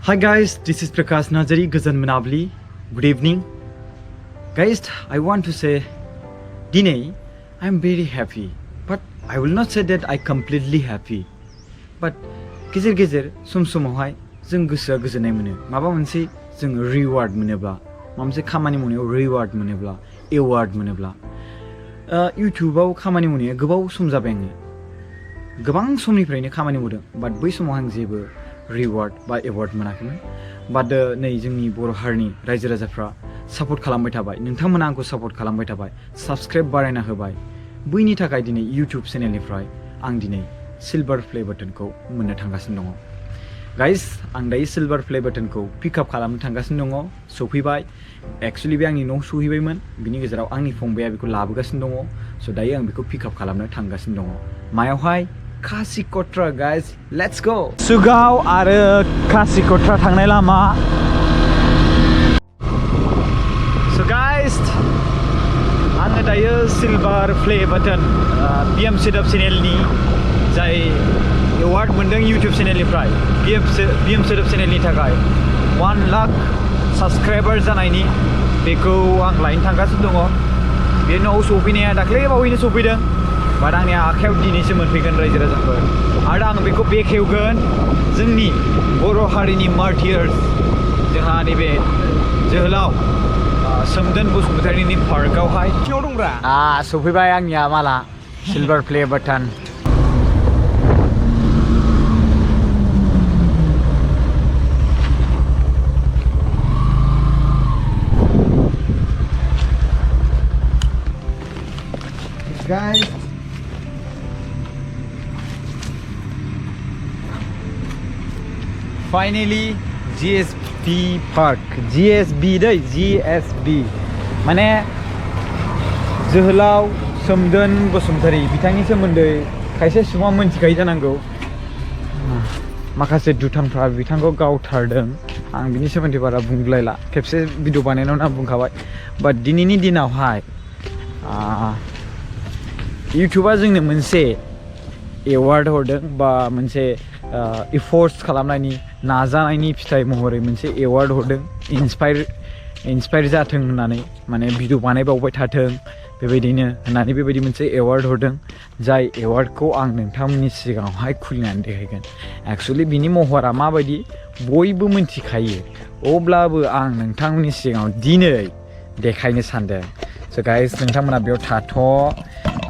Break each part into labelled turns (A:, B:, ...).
A: Hi guys, this is Prakash Nazari, Gazan Manabli. Good evening. Guys, I want to say, Dinay, I am very happy. But I will not say that I completely happy. But गेजेर सम समावहाय जों गोसोआ गोजोननाय मोनो माबा मोनसे जों रिवार्ड मोनोब्ला माबा मोनसे खामानि मावनायाव रिवार्ड मोनोब्ला एवार्ड मोनोब्ला इउटिउबाव खामानि मावनाया गोबाव सम जाबाय आङो गोबां समनिफ्रायनो खामानि मावदों बाट बै समाव आं जेबो रिवार्ड बा एवार्ड मोनाखैमोन बाट नै जोंनि बर' हारिनि रायजो राजाफ्रा सापर्ट खालामबाय थाबाय नोंथांमोना आंखौ सापर्ट खालामबाय थाबाय साबस्क्राइब बारायना होबाय बैनि थाखाय दिनै इउटिउब चेनेलनिफ्राय आं दिनै सिलभार प्ले बाटनखौ मोननो थांगासिनो दङ गाइस आं दायो सिलभार प्ले बाटनखौ पिकआप खालामनो थांगासिनो दङ सफैबाय एक्चुअली बे आंनि न' सौहैबायमोन बिनि गेजेराव आंनि फंबाया बेखौ लाबोगासिनो दङ स' दायो आं बेखौ पिकआप खालामनो थांगासिनो दङ मायावहाय कासिकट्रा गाइस लेट्स गो सुगाव आरो कासिकट्रा थांनाय लामा स' गाइस आङो दायो सिलभार प्ले बाटन बिएम सेटआप चेनेलनि जाय एवार्ड मोनदों इउटिउब चेनेलनिफ्राय बिएम सेटआप चेनेलनि थाखाय 1 लाख साबस्क्राइबार जानायनि बेखौ आं लायनो थांगासिनो दङ बे न'आव सफैनाया दाख्लै बावैनो सफैदों बाट आंनि आखायाव दिनैसो मोनफैगोन रायजो राजाफोर आरो आं बेखौ बेखेवगोन जोंनि बर' हारिनि मार्टियार्स जोंहा नैबे जोहोलाव सोमदोन बसुमतारीनि पार्कआवहाय दंब्रा सफैबाय आंनिया माला सिलभार प्ले बाटन guys finally JSB park JSB दै JSB माने जोहोलाव सोमदोन बसुमतारी बिथांनि सोमोन्दै खायसे सुबुङा मोनथिखायो जानांगौ माखासे दुथांफ्रा बिथांखौ गावथारदों आं बिनि सोमोन्दै बारा बुंलायला खेबसे भिडिअ बानायनायावनो आं बुंखाबाय बाट दिनैनि दिनावहाय इउटिउबा जोंनो मोनसे एवार्ड हरदों बा मोनसे एफर्ट्स खालामनायनि नाजानायनि फिथाइ महरै मोनसे एवार्ड हरदों इन्सपायर जाथों होननानै माने भिडिअ बानायबावबाय थाथों बेबायदिनो होननानै बेबायदि मोनसे एवार्ड हरदों जाय एवार्डखौ आं नोंथांमोननि सिगाङावहाय खुलिनानै देखायगोन एक्चुअलि बिनि महरा माबायदि बयबो मिन्थिखायो अब्लाबो आं नोंथांमोननि सिगाङाव दिनै देखायनो सानदों स' गाइस नोंथांमोना बेयाव थाथ'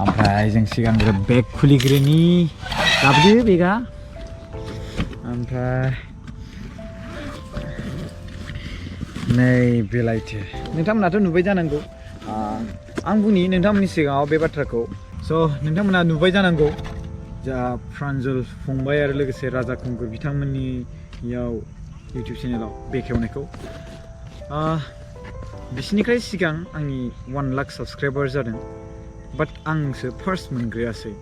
A: ओमफ्राय जों सिगांग्रो बेग खुलिग्रोनि लाबोदो बेगा ओमफ्राय नै बेलायथो नोंथांमोनाथ' नुबाय जानांगौ आं बुंनि नोंथांमोननि सिगाङाव बे बाथ्राखौ स' नोंथांमोना नुबाय जानांगौ जा प्रान्जल फंबाय आरो लोगोसे राजा खुंगुर बिथांमोननियाव इउटिउब चेनेलाव बेखेवनायखौ बिसिनिफ्राय सिगां आंनि 1 लाख साबस्क्राइबार जादों बाट आंसो फार्स्ट मोनग्रोआसै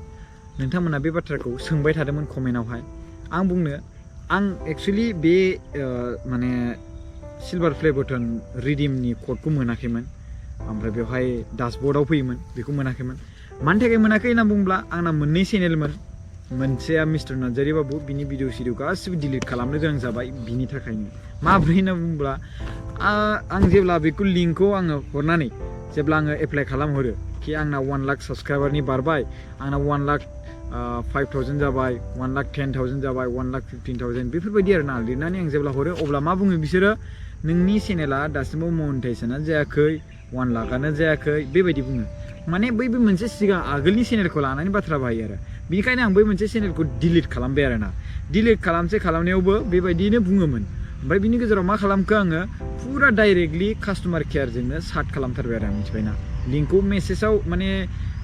A: नोंथांमोना बे बाथ्राखौ सोंबाय थादोंमोन कमेन्टआवहाय आं बुंनो आं एक्चुअलि बे माने सिलभार प्ले बाटन रिडिमनि क'डखौ मोनाखैमोन ओमफ्राय बेवहाय डासबर्डआव फैयोमोन बेखौ मोनाखैमोन मानि थाखाय मोनाखै होनना बुंब्ला आंना मोननै चेनेलमोन मोनसेया मिस्टार नार्जारि बाबु बिनि भिडिअ सिडिअ गासिबो डिलिट खालामनो गोनां जाबाय बिनि थाखायनो माब्रै होनना बुंब्ला आं जेब्ला बेखौ लिंकखौ आङो हरनानै जेब्ला आङो एप्लाइ खालामहरो कि आंना 1 लाख साबस्क्राइबारनि बारबाय आंना 1 लाख 5,000 जाबाय 1 लाख 10,000 जाबाय 1 लाख 15,000 बेफोरबायदि आरोना लिरनानै आं जेब्ला हरो अब्ला मा बुङो बिसोरो नोंनि चेनेला दासिमबो मनिटाइजेसना जायाखै 1 लाखआनो जायाखै बेबायदि बुङो माने बैबो मोनसे सिगां आगोलनि चेनेलखौ लानानै बाथ्रा बाहायो आरो बेनिखायनो आं बै मोनसे चेनेलखौ डिलिट खालामबाय आरोना डिलिट खालामनायावबो बेबायदिनो बुङोमोन ओमफ्राय बिनि गेजेराव मा खालामखो आङो फुरा डाइरेक्टलि कास्टमार केयारजोंनो सार्ट खालामथारबाय आरो आं मिथिबायना लिंकखौ मेसेजाव माने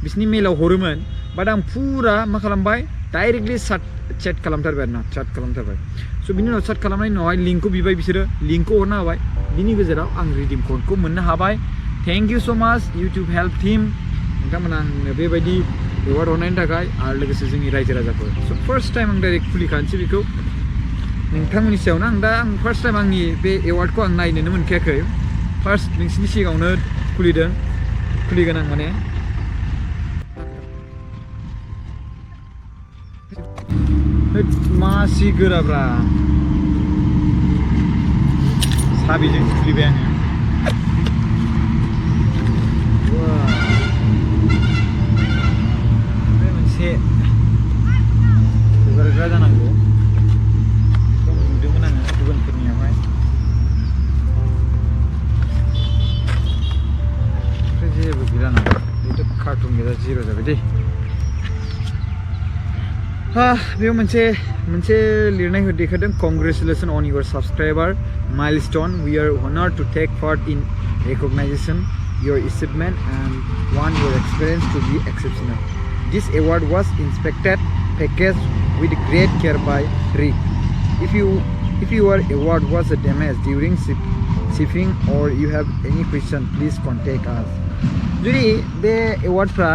A: बिसिनि मेलाव हरोमोन बाट आं फुरा मा खालामबाय डाइरेक्टलि चेट खालामथारबाय आरोना चाट खालामथारबाय स' बिनि उनाव चाट खालामनायनि उनावहाय लिंकखौ बिबाय बिसोरो लिंकखौ हरना होबाय बिनि गेजेराव आं रिडिम क'डखौ मोननो हाबाय थेंक इउ स' माच इउटिउब हेल्प टीम नोंथांमोना आंनो बेबायदि एवार्ड हरनायनि थाखाय आरो लोगोसे जोंनि रायजो राजाफोर स' फार्स्ट टाइम आं डाइरेक्ट खुलिखानोसै बेखौ नोंथांमोननि सायावनो आं फार्स्ट टाइम आंनि बे एवार्डखौ आं नायनोनो मोनखायाखै फार्स्ट नोंसिनि सिगाङावनो खुलिगोन आं माने मासि गोराब्रा साबिजों खुलिबाय आङो बे मोनसे हगारग्रा जानांगौ बेखौ नुदोंमोन आङो गुबुनफोरनियावहाय जेबो गैला नामा बेथ' कार्टुन गैला जिर' जाबाय दे बेयाव मोनसे लिरनाय देखायदों congratulations on your subscriber milestone we are honored to take part in recognition your achievement and want your experience to be exceptional this award was inspected packaged with great care by Rick if your award was damaged during shipping or you have any question please contact us जुदि बे एवार्डफ्रा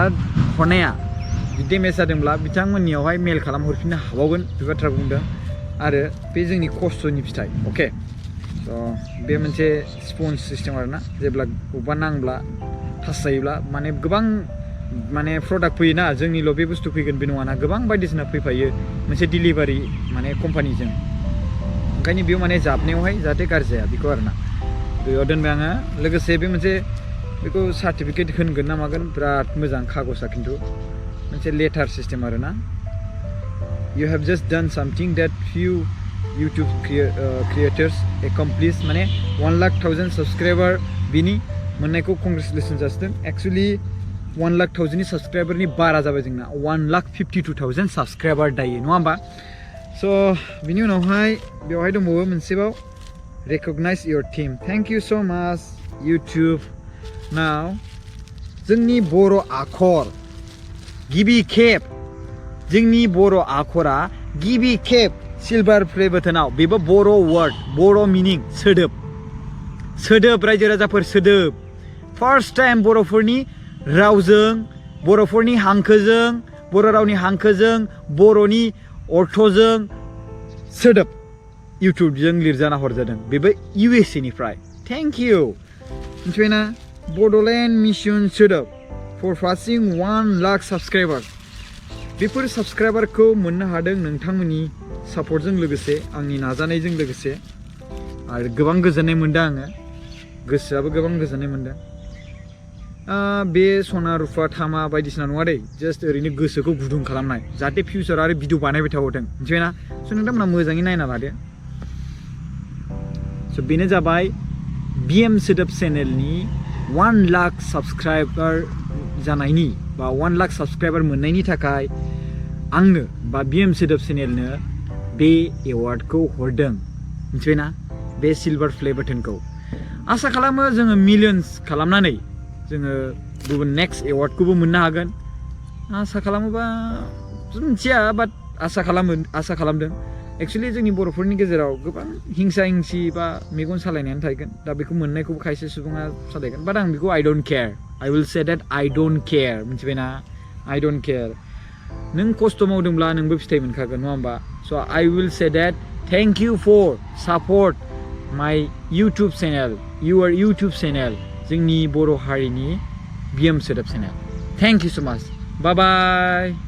A: हरनाया damage जादोंब्ला बिथांमोननियावहाय मेल खालामहरफिननो हाबावगोन बे बाथ्रा बुंदों आरो बे जोंनि खस्थ'नि फिथाइ अके स' बे मोनसे स्पन्ज सिस्टेम आरोना जेब्ला बबेबा नांब्ला थास जायोब्ला माने गोबां माने प्रडाक्ट फैयोना जोंनिल' बे बुस्थु फैगोन बे नङाना गोबां बायदिसिना फैफायो मोनसे डिलिभारि माने कम्पानिजों ओंखायनो बेयाव माने जाबनायावहाय जाहाथे गाज्रि जाया बेखौ आरोना बेयाव दोनबाय आङो लोगोसे बे मोनसे बेखौ सार्टिफिकेट होनगोन ना मागोन बिराद मोजां खागजआ खिन्थु मोनसे लेटार सिस्टेम आरोना you have just done something that few YouTube creators accomplish माने 1,00,000 subscriber बिनि मोननायखौ congratulations जासिदों actually 1,00,000 नि subscriberनि बारा जाबाय जोंना 1,52,000 subscriber दायो नङा होमबा स' बिनि उनावहाय बेवहाय दंबावो मोनसेबाव recognize your team thank you so much YouTube now जोंनि बर' आखर गिबि खेब जोंनि बर' आखरा गिबि खेब सिलभार प्ले बाटोनाव बेबो बर' वार्ड बर' मिनिं सोदोब रायजो राजाफोर सोदोब फार्स्ट टाइम बर'फोरनि रावजों बर'फोरनि हांखोजों बर' रावनि हांखोजों बर'नि अर्थजों सोदोब इउटुबजों लिरजाना हरजादों बेबो USA निफ्राय थेंक इउ मिथिबायना बड'लेण्ड मिशन सोदोब for passing 1,00,000 subscribers बेफोर साबस्क्राइबारखौ मोननो हादों नोंथांमोननि सापर्टजों लोगोसे आंनि नाजानायजों लोगोसे आरो गोबां गोजोननाय मोनदों आङो गोसोआबो गोबां गोजोननाय मोनदों बे सना रुफा थामा बायदिसिना नङा दे जास्ट ओरैनो गोसोखौ गुदुं खालामनाय जाहाथे फिउचार आरो भिडिअ बानायबाय थाबावथों मिथिबायना स' नोंथांमोना मोजाङै नायना लादो स' बेनो जाबाय BM सोदोब चेनेलनि 1,00,000 साबस्क्राइबार जानायनि बा 1,00,000 साबस्क्राइबार मोननायनि थाखाय आंनो बा BM सोदोब चेनेलनो बे एवार्डखौ हरदों मिथिबायना बे सिलभार प्ले बाटोनखौ आसा खालामो जोङो मिलियन्स खालामनानै जोङो गुबुन नेक्स्ट एवार्डखौबो मोननो हागोन आसा खालामोबा मिथिया बाट आसा खालामदों एक्चुअलि जोंनि बर'फोरनि गेजेराव गोबां हिंसा हिंसि बा मेगन सालायनायानो थागोन दा बेखौ मोननायखौबो खायसे सुबुङा सालायगोन बाट आं बेखौ I don't care I will say that I don't care मिथिबायना I don't care नों खस्थ' मावदोंब्ला नोंबो फिथाइ मोनखागोन नङा होमबा so I will say that thank you for support my YouTube channel your YouTube channel जोंनि बर' हारिनि BM सोदोब channel thank you so much bye bye